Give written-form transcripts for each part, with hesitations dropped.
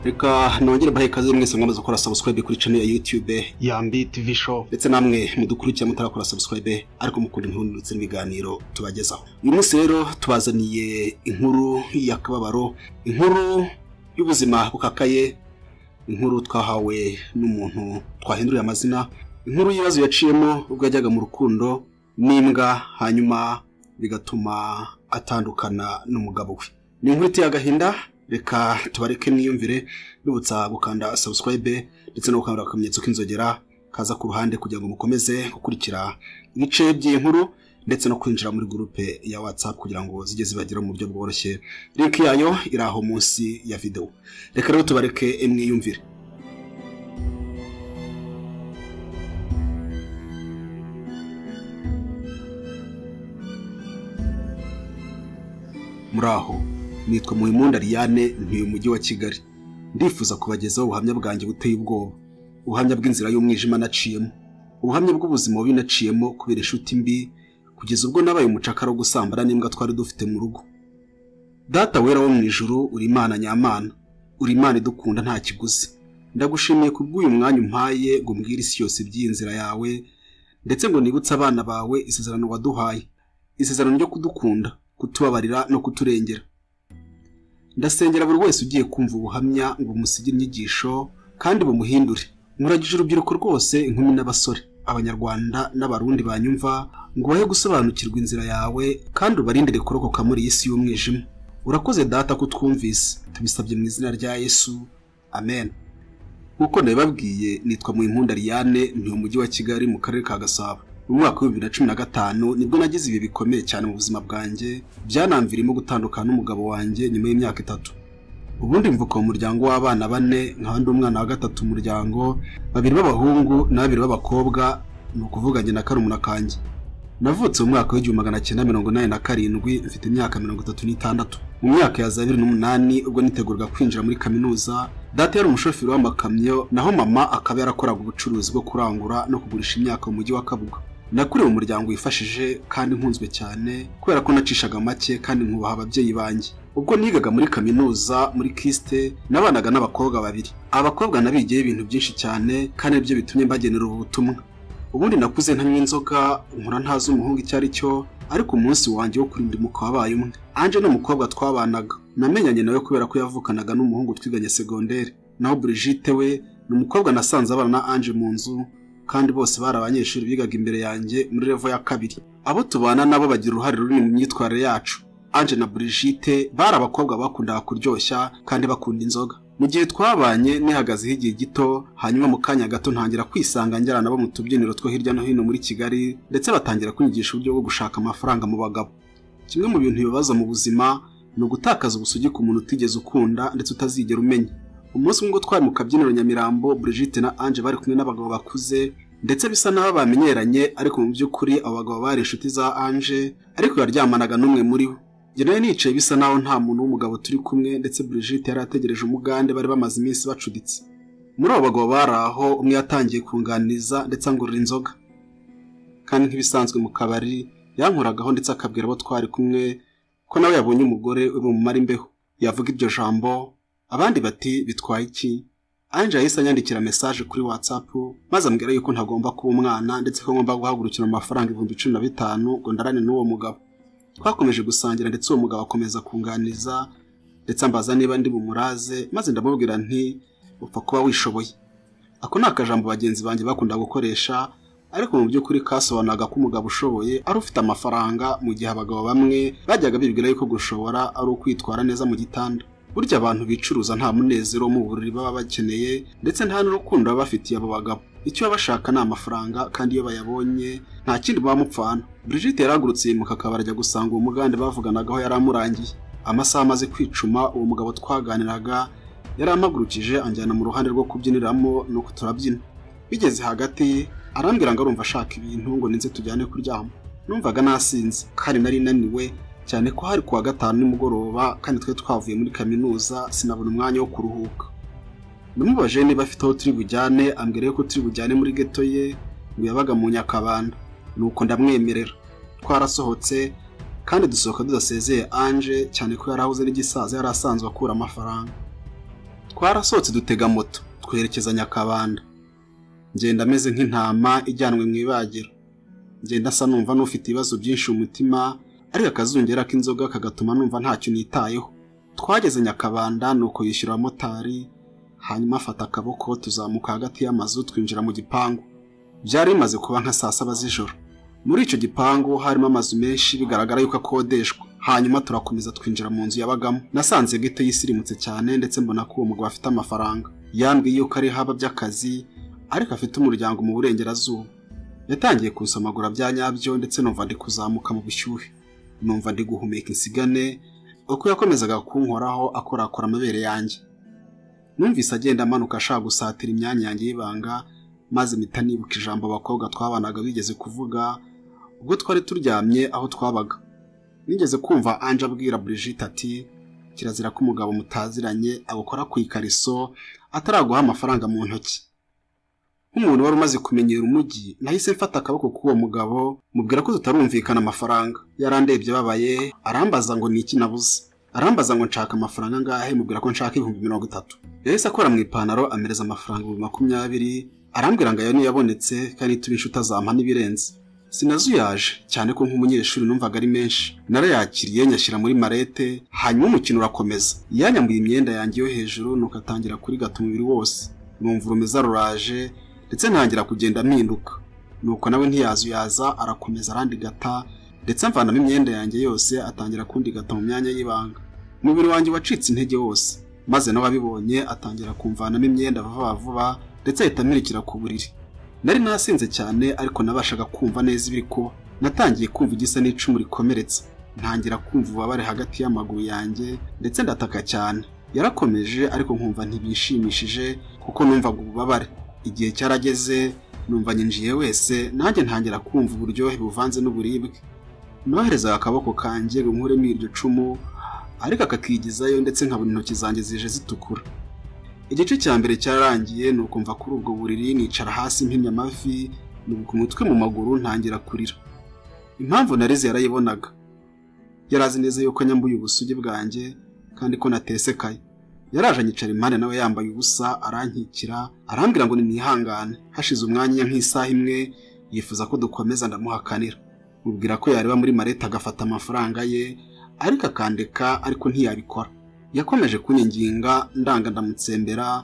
Reka nongere bahe kaze mwese mwamaze gukora subscribe kuri channel ya YouTube Yambi TV Show ndetse namwe mudukurikira mutarakora subscribe ariko mukunda inkuru ndetse n'ibiganiro tubagezaho. Uyu munsi rero tubazaniye inkuru yakababaro, inkuru y'ubuzima bukakaye, inkuru twahawe n'umuntu twahinduriye amazina, inkuru y'ibibazo yaciyemo ubwo yajyaga mu rukundo n'imbwa hanyuma bigatuma atandukana n'umugabo we. Ni inkuru iteye agahinda. Reka tubareke mwiyumvire bibutsa gukanda subscribe ndetse no gukanda akamenyetso k'inzogera kaza ku ruhande kugira ngo mukomeze gukurikira ibice by'inkuru ndetse no kwinjira muri groupe ya WhatsApp kugira ngo zige zibagera mu buryo bworoshye. Link yayo iraho munsi ya video. Reka rero tubareke mwiyumvire. Muraho, nitwa Muhimunda Ariane, ntuye mu mujyi wa Kigali. Ndifuza kubagezaho ubuhamya bwanjye buteye ubwoba, ubuhamya bw'inzira y'umwijima naciyemo, ubuhamya bw'ubuzima bubi naciyemo kubera inshuti mbi kugeza ubwo nabaye umucakara wo gusambana n'imbwa twari dufite mu rugo. Data wera wo mu ijuru, uri Imana nyamana, uri Imana idukunda nta kiguzi. Ndagushimiye kubw'uyu mwanya umpaye ngo mbwire isi yose by'inzira yawe ndetse ngo nibutse abana bawe isezerano waduhaye, isezerano ryo kudukunda, kutubabarira no kuturengera. Ndasengera buri wese ugiye kumva ubuhamya ngo musigire inyigisho kandi bumuhindure. Muragije urubyiruko rwose, inkumi n'abasore, abanyarwanda n'abarundi banyumva ngo bahe gusobanukirwa inzira yawe kandi ubarindire kurokoka muri iyi si y'umwijima. Urakoze Data kutwumvise, tubisabye mu izina rya Yesu, amen. Nkuko nabibabwiye, nitwa Muhimunda Ariane, ntuye mu mujyi wa Kigali mu karere ka Gasabo. Mu mwaka wa 2015 nibwo nagize ibi bikomeye cyane mu buzima bwanjye, byanamvirimo gutandukana n'umugabo wanjye nyuma y'imyaka 3. Ubundi mvuka mu muryango w'abana 4, nkabandi umwana wa gatatu mu muryango, 2 b'abahungu na 2 b'abakobwa, no kuvuga njye na karumuna kanjye. Navutse mu mwaka wa 1987, mfite imyaka 36. Mu myaka ya 2008 ubwo niteguraga kwinjira muri kaminuza, Data yari umushoferi w'amakamyo naho mama akaba yarakoraga ubucuruzi bwo kurangura no kugurisha imyaka mu mujyi wa Kabuga. Nakuriye mu muryango wifashije kandi nkunzwe cyane kubera ko nacishaga make kandi nkubaha ababyeyi banjye. Ubwo nigaga muri kaminuza muri Kiste, nabanaga n'abakobwa 2. Abakobwa nabigiye ibintu byinshi cyane kandi ibyo bitumye mbagenera ubutumwa. Ubundi nakuze ntanywa inzoga, nkura ntazi umuhungu icyo ari cyo, ariko umunsi wanjye wo kurinda muko wabaye umwe. Anje n'umukobwa twabanaga, namenyanye nawe kubera ko yavukanaga n'umuhungu twiganye secondaire. Naho Brigitte we n'umukobwa nasanze abana na Anje mu nzu, kandi bose bari abanyeshuri bigaga imbere yanjye muri level ya 2. Abo tubana nabo bagira uruhare runini mu myitwarire yacu. Anje na Brigitte bari abakobwa bakundaga kuryoshya kandi bakunda inzoga. Mu gihe twabanye nihagaze igihe gito, hanyuma mu kanya gato ntangira kwisanga njyana nabo mu tubyiniro two hirya no hino muri Kigali, ndetse batangira kunyigisha uburyo bwo gushaka amafaranga mu bagabo. Kimwe mu bintu bibaza mu buzima ni ugutakaza ubusugi ku muntu utigeze ukunda ndetse utazigera umenya. Umunsi umwe twari mu kabyiniro Nyamirambo, Brigitte na Anje bari kumwe n'abagabo bakuze ndetse bisa naho bamenyeranye, ariko mu by'ukuri abo bagabo bari inshuti za Anje, ariko yaryamanaga n'umwe muri bo. Njye nayo nicaye bisa naho nta muntu w'umugabo turi kumwe, ndetse Brigitte yari ategereje umugande bari bamaze iminsi bacuditse. Muri abo bagabo bari aho, umwe yatangiye kunganiza ndetse angurira inzoga, kandi nk'ibisanzwe mu kabari yankoragaho ndetse akabwira abo twari kumwe ko nawe yabonye umugore uri mu marimbeho. Yavuga iryo jambo, abandi bati bitwaye iki? Anje yahise anyandikira message kuri WhatsApp maze ambwira yuko ntagomba kuba umwana ndetse ko ngomba guhagurukira amafaranga 15,000 ngo ndarane n'uwo mugabo. Twakomeje gusangira ndetse uwo mugabo akomeza kunganiza ndetse ambaza niba ndi bumuraze, maze ndamubwira nti upfa kuba wishoboye. Ako nakajambo bagenzi banjye bakunda gukoresha, ariko mu by'ukuri kasobanuraga ko umugabo ushoboye ari ufite amafaranga, mu gihe abagabo bamwe bajyaga bibwira yuko gushobora ari ukwitwara neza mu gitanda. Burya abantu bicuruza nta munezero mu buriri baba bakeneye ndetse nta n'urukundo baba bafitiye abo bagabo. Icyo bashaka ni amafaranga, kandi iyo bayabonye nta kindi bamupfana. Brigitte yaragurutse mu kakabara ajya gusanga uwo mugande bavuganagaho yaramurangiye. Amasaha amaze kwicuma, uwo mugabo twaganiraga yarampagurukije anjyana mu ruhande rwo kubyiniramo nuko turabyina. Bigeze hagati arambwira ngo arumva ashaka ibintu ngo ninze tujyane kuryama. Numvaga nasinze kandi nari naniwe cyane ko hari kuwa 5 nimugoroba, kandi twe twavuye muri kaminuza sinabona umwanya wo kuruhuka. Namubaje niba afite aho turi bujyane, ambwira ko turi bujyane muri ghetto ye ngo yabaga mu Nyakabanda. Nuko ndamwemerera. Twarasohotse kandi dusohoka tudasezeye Anje, cyane ko yarahuze n'igisaza yari asanzwe akura amafaranga. twarasohotse dutega moto twerekeza Nyakabanda. Ngenda ameze nk'intama ijyanwe mu ibagiro. Ngenda asa numva n'ufite ibibazo byinshi mu mutima, ariko akazungera k'inzoga kagatuma numva ntacyo nitayeho. Twageze Nyakabanda nuko yishyura abamotari, hanyuma afata akaboko tuzamuka hagati y'amazu twinjira mu gipangu. Byari bimaze kuba nka saa 7 z'ijoro. Muri icyo gipangu harimo amazu menshi bigaragara yuko akodeshwa. Hanyuma turakomeza twinjira mu nzu yabagamo. Nasanze gite yisirimutse cyane ndetse mbona ko uwo mugabo afite amafaranga. Yambwiye yuko ari haba by'akazi, ariko afite umuryango mu burengerazuba. Yatangiye kunsomagura bya nyabyo ndetse numva ndi kuzamuka mu bushyuhe. Numva ndi guhumeka insigane, uko yakomezaga kunkoraho akorakora amabere yanjye. Numvise agenda amanuka ashaka gusatira imyanya yanjye y'ibanga, maze mpita nibuka ijambo abakobwa twabanaga bigeze kuvuga ubwo twari turyamye aho twabaga. Nigeze kumva Anje abwira Brigitte ati kirazira ko umugabo mutaziranye abukora ku ikariso ataraguha amafaranga mu ntoki. Nk'umuntu wari umaze kumenyera umujyi, nahise mfata akaboko k'uwo mugabo mubwira ko tutarumvikana amafaranga. Yarandebye babaye, arambaza ngo ni iki nabuze. Arambaza ngo nshaka amafaranga ngahe, mubwira ko nshaka 30,000. Yahise akora mu ipantaro amereza amafaranga 20,000, arambwira ngo ayo ni yabonetse kandi tubishuta zampa n'ibirenze. Sinazuyaje cyane ko nk'umunyeshuri numvaga ari menshi. Narayakiriye nyashyira muri marete, hanyuma umukino urakomeza. Yanyambuye imyenda yanjye yo hejuru nuko atangira kuri gato umubiri wose. Numva urumeza ruraje ndetse ntangira kugenda mpinduka. Nuko nawe ntiyazuyaza arakomeza arandigata ndetse amvanamo imyenda yanjye yose atangira kundigata mu myanya y'ibanga. Umubiri wanjye wacitse intege wose, maze nawe abibonye atangira kumvanamo imyenda vuba ndetse ahita amirikira ku buriri. Nari nasinze cyane ariko nabashaga kumva neza ibiri kuba. Natangiye kumva igisa n'icumu rikomeretse. Ntangira kumva ububabare hagati y'amaguru yanjye ndetse ndataka cyane. Yarakomeje ariko nkumva ntibishimishije kuko numvaga ububabare. Igihe cyarageze numva nyinjiye wese, nanjye ntangira kumva uburyohe buvanze n'uburibwe. Nohereza akaboko kanjye nkuremo iryo cumu, ariko akakigizayo ndetse nkabona intoki zanjye zije zitukura. Igice cya mbere cyarangiye nuko mva kuri ubwo buriri nicara hasi mpimya amavi, nuko umutwe mu maguru ntangira kurira. Impamvu narize yarayibonaga. Yarazi neza yuko nyambuye ubusugi bwanjye kandi ko natesekaye. Yaraje anyicara impande nawe yambaye ubusa arankikira, arambwira ngo nihangane. Hashize umwanya nk'isaha imwe yifuza ko dukomeza ndamuhakanira. Mubwira ko yareba muri marete agafata amafaranga ye, ariko akandeka ariko ntiyabikora. Yakomeje kunyinginga ndanga ndamutsembera,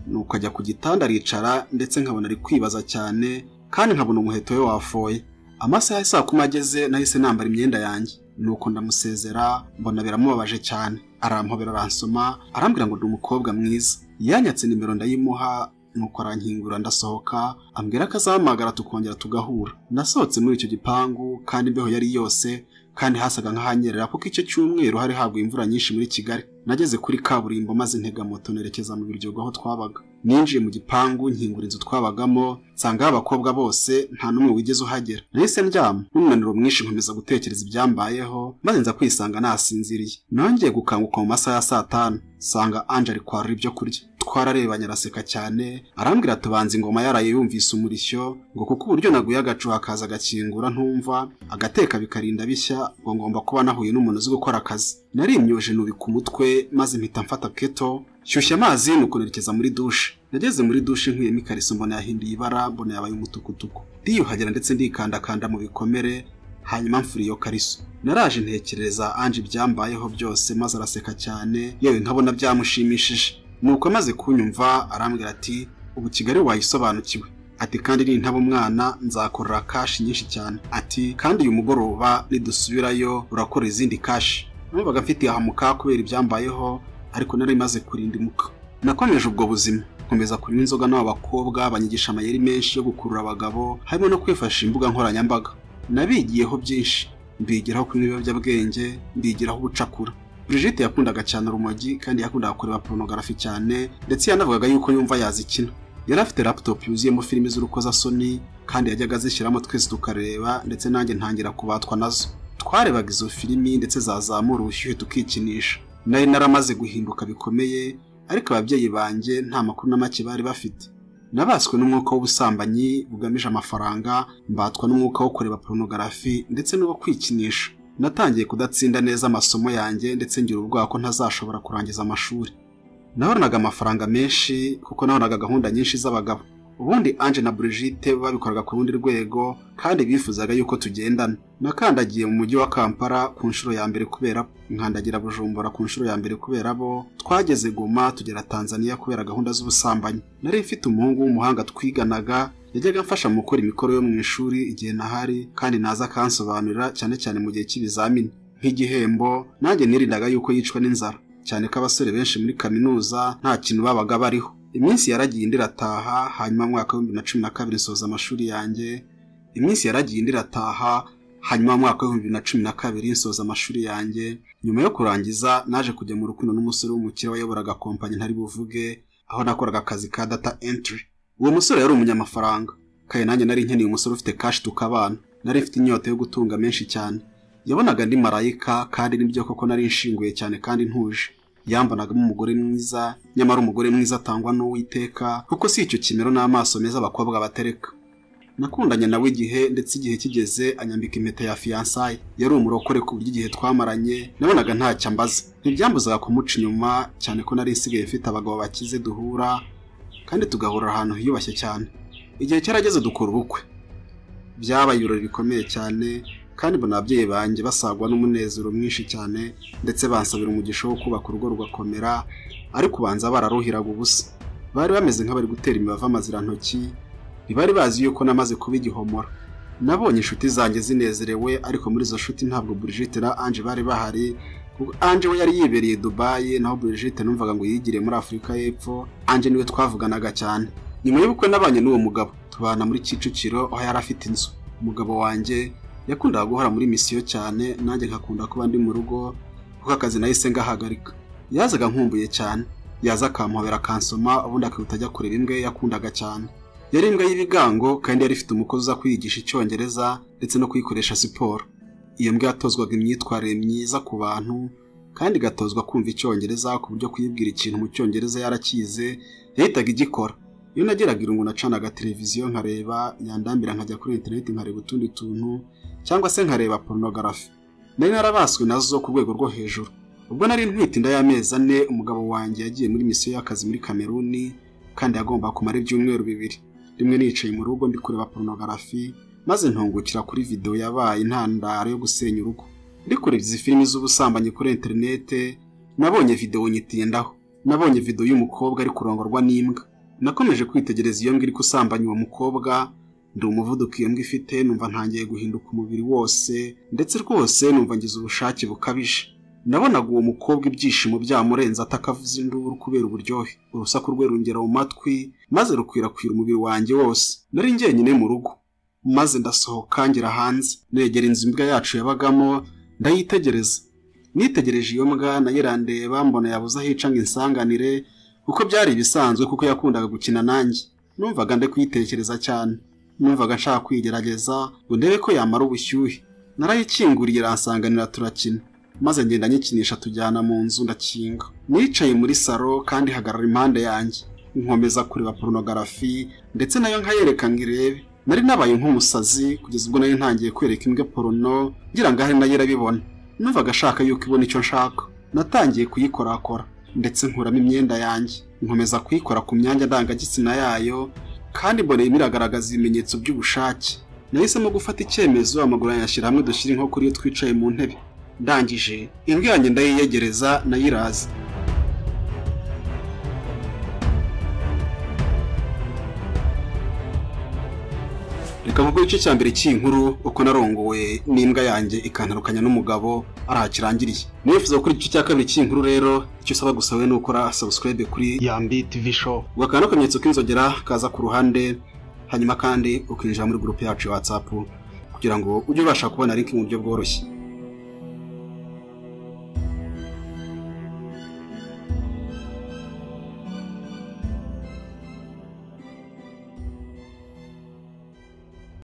nuko ajya ku gitanda aricara ndetse nkabona ari kwibaza cyane kandi nkabona umuheto we wafoye. Amasaha ya saa 10 ageze nahise nambara imyenda yanjye, nuko ndamusezera mbona biramubabaje cyane. Arampobera aransoma arambwira ngo ndi umukobwa mwiza. Yanyatse nimero ndayimuha, nuko arankingura ndasohoka ambwira ko azahamagara tukongera tugahura. Nasohotse muri icyo gipangu kandi imbeho yari yose kandi hasaga nk'ahanyerera kuko icyo cyumweru hari haguye imvura nyinshi muri Kigali. Nageze kuri kaburimbo maze ntega moto nerekeza mu Biryogo aho twabaga. Ninjiye mu gipangu nkingura inzu twabagamo, nsanga abakobwa bose nta numwe wigeze uhagera. Nahise ndyama n'umunaniro mwinshi nkomeza gutekereza ibyambayeho, maze nza kwisanga nasinziriye. Nongeye gukanguka mu masaha ya saa 5, sanga Anje ari kwarura ibyo kurya. Twararebanye araseka cyane, arambwira tubanze ingoma yaraye yumvise umurishyo ngo kuko uburyo naguye agacu hakaza agakingura ntumva, agateka bikarinda bishya ngo ngomba kuba nahuye n'umuntu uzi gukora akazi. Nari imyoje nubi ku mutwe maze mpita mfata keto, shyushya amazi nuko nerekeza muri douche. Nageze muri douche nkuyemo ikariso mbona yahinduye ibara, mbona yabaye umutukutuku. Ndiyuhagira ndetse ndikandakanda mu bikomere, hanyuma mfuri iyo kariso. Naraje ntekereza Anje byambayeho byose maze araseka cyane, yewe nkabona byamushimishije. Nuko amaze kunyumva arambwira ati ubu Kigali wayisobanukiwe. Ati kandi ni ntaba umwana nzakorera kashi nyinshi cyane. Ati kandi uyu mugoroba nidusubirayo urakora izindi kashi. Numvaga mfite ahamuka kubera ibyambayeho, ariko nari maze kurinda imuka. Nakomeje ubwo buzima, nkomeza kunywa inzoga n'abakobwa banyigisha amayeri menshi yo gukurura abagabo, harimo no kwifashisha imbuga nkoranyambaga. Nabigiyeho byinshi, mbigiraho kunywa ibiyobyabwenge, mbigiraho ubucakura. Brigitte yakundaga cyane urumogi kandi yakundaga kureba pornography cyane, ndetse yanavugaga yuko yumva yazikina. Yari afite laptop yuzuyemo filimi z'urukozasoni kandi yajyaga azishyiramo twese tukareba, ndetse nanjye ntangira kubatwa nazo. Twarebaga izo filimi ndetse zazamura ubushyuhe tukikinisha. Nari naramaze guhinduka bikomeye, ariko ababyeyi banjye nta makuru na make bari bafite. Nabaswe n'umwuka w'ubusambanyi bugamije amafaranga, mbatwa n'umwuka wo kureba pornography ndetse no kwikinisha. Natangiye kudatsinda neza amasomo yanjye ndetse ngira ubwoba ko ntazashobora kurangiza amashuri. nabonaga amafaranga menshi kuko nabonaga gahunda nyinshi z'abagabo. Ubundi Ange na Brigitte babikoraga ku rundi rwego kandi bifuzaga yuko tugendana. Nakandagiye mu mujyi wa Kampala ku nshuro ya mbere kubera nkandagira Bujumbura ku nshuro ya mbere kubera bo twageze Goma tugera Tanzania kubera gahunda z'ubusambanyi. Nari mfite umuhungu w'umuhanga twiganaga yajyaga amfasha mu gukora imikoro yo mu ishuri igihe nahari kandi naza kansobanurira cyane cyane mu gihe cy'ibizamini. Nk'igihembo nanjye nirindaga yuko yicwa n'inzara cyane ko abasore benshi muri kaminuza nta kintu babaga bariho. Iminsi yaragiye ndirataha hanyuma mwaka wa 2012 nsoza amashuri yanjye. Iminsi yaragiye ndirataha hanyuma mwaka wa 2012 nsoza amashuri yanjye. Nyuma yo kurangiza naje kujya mu rukundo n'umusore w'umukire wayoboraga kompanyi ntari buvuge aho nakoraga akazi ka data entry. Uwo musore yari umunyamafaranga kandi nanjye nari nkeneye umusore ufite cash tukabana. Nari mfite inyota yo gutunga menshi cyane. Yabonaga ndi marayika kandi nibyo koko nari nshinguye cyane kandi ntuje. Yambonagamo umugore mwiza, nyamara umugore mwiza atangwa n'Uwiteka kuko si icyo kimero n'amaso meza abakobwa batereka. Nakundanye nawe igihe ndetse igihe kigeze anyambika impeta ya fiançailles. Yari umurokore ku buryo igihe twamaranye nabonaga ntacyo ambaza. Ntibyambuzaga kumuca inyuma cyane ko nari nsigaye mfite abagabo bakize duhura kandi tugahura ahantu hiyubashye cyane. Igihe cyarageze dukora ubukwe. Byabaye ibirori bikomeye cyane kandi mbona ababyeyi banjye basagwa n'umunezero mwinshi cyane ndetse bansabira umugisha wo kubaka urugo rugakomera, ariko ubanza bararuhiraga ubusa. Bari bameze nk'abari gutera imibava amazirantoki, ntibari bazi yuko namaze kuba igihomora. Nabonye inshuti zanjye zinezerewe, ariko muri izo nshuti ntabwo Brigitte na Ange bari bahari. Ange we yari yibereye Dubai, naho Brigitte numvaga ngo yigire muri Afurika y'Epfo. Ange niwe twavuganaga cyane. Nyuma y'ubukwe nabanye n'uwo mugabo tubana muri Kicukiro aho yari afite inzu. Umugabo wanjye yakundaga guhora muri misiyo cyane, nanjye nkakunda kuba ndi mu rugo kuko akazi nahise ngahagarika. Yazaga nkumbuye cyane, yaza akampobera kansoma ubundi akihuta ajya kureba imbwa yakundaga cyane. Yari imbwa y'ibigango kandi yari ifite umukozi uza kwiyigisha Icyongereza ndetse no kuyikoresha siporo. Iyo mbwa yatozwaga imyitwarire myiza ku bantu kandi gatozwa kumva Icyongereza ku buryo kuyibwira ikintu mu Cyongereza yarakize yahitaga igikora. Iyo nageraga irungu nacanaga televiziyo nkareba, yandambira nkajya kuri internet nkareba utundi tuntu cyangwa se nkareba pornography. Nari narabaswe nazo ku rwego rwo hejuru. Ubwo nari ntwite inda y'amezi 4 umugabo wanjye yagiye muri misiyo y'akazi muri Kameruni kandi yagomba kumara ibyumweru 2. Rimwe nicaye mu rugo ndi kureba pornography maze ntongukira kuri video yabaye intandaro yo gusenya urugo. Ndi kureba izi filimi z'ubusambanyi kuri internet, nabonye video nyitindaho. Nabonye video y'umukobwa ari kurongorwa n'imbwa. Nakomeje kwitegereza iyo mbwa iri kusambanya uwo mukobwa. Ndi umuvuduko iyo mbwa ifite, numva ntangiye guhinduka umubiri wose ndetse rwose numva ngize ubushake bukabije. Nabonaga uwo mukobwa ibyishimo byamurenze atakavuza induru kubera uburyohe. Urusaku rwe rungera mu matwi maze rukwirakwira umubiri wanjye wose. Nari njyenyine mu rugo maze ndasohoka ngera hanze negera inzu imbwa yacu yabagamo ndayitegereza. Nitegereje iyo mbwa nayirandeba mbona yabuza hica ngo insanganire kuko byari ibisanzwe kuko yakundaga gukina nanjye. Numvaga nde kwitekereza cyane. Numvaga nshaka kwigerageza ngo ndebe ko yamara ubushyuhe. Narayikinguriye iransanganira turakina. Maze ngenda nyikinisha tujyana mu nzu ndakinga. Nicaye muri saro kandi hagarara impande yanjye. Nkomeza kureba pornography ndetse nayo nkayereka ngirebe. Nari nabaye nk'umusazi kugeza ubwo nari ntangiye kwereka imbwa porno ngira ngo ahari nayo irabibona. Numvaga ashaka yuko ibona icyo nshaka. Natangiye kuyikorakora ndetse nkuramo imyenda yanjye. Nkomeza kuyikora ku myanya ndangagitsina yayo kandi mboneye imiragaragaza ibimenyetso by'ubushake. Nahisemo gufata icyemezo amaguru yashyira hamwe dushyira inkoko iyo twicaye mu ntebe. Ndangije imbwa yanjye ndayiyegereza nayiraza. Reka mvuge igice cya mbere cy'inkuru uko narongowe n'imbwa yanjye ikantarukanya n'umugabo arahakirangiriye. Nifuza gukora igice cya kabiri cy'inkuru rero icyo usaba gusa we nukora subscribe kuri Yambi TV Show. Ugakanda akamenyetso k'inzogera kaza ku ruhande hanyuma kandi ukinjira muri group yacu ya WhatsApp kugira ngo ujye ubasha kubona link mu buryo bworoshye.